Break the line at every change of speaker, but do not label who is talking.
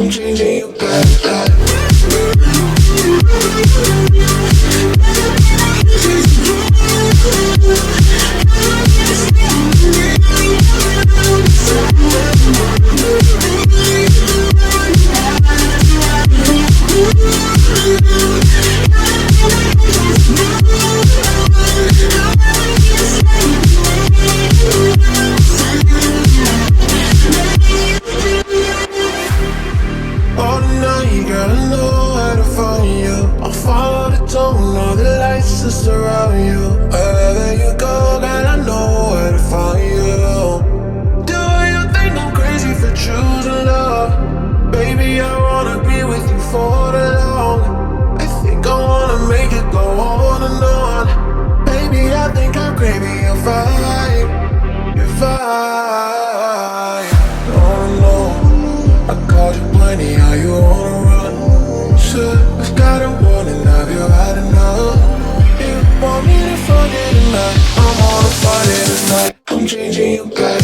I'm changing your bad. Oh, tonight, girl, I know where to find you. I'll follow the tone, all the lights that surround you. Wherever you go, girl, I know where to find you. Do you think I'm crazy for choosing love? Baby, I wanna be with you for the long. I think I wanna make it go on and on. Baby, I think I'm craving your vibe, your vibe. Oh no, I called you plenty, how you wanna run? Shit, I got a warning, have you had enough? You want me to fuck it tonight, I'm on a party tonight. I'm changing your bad.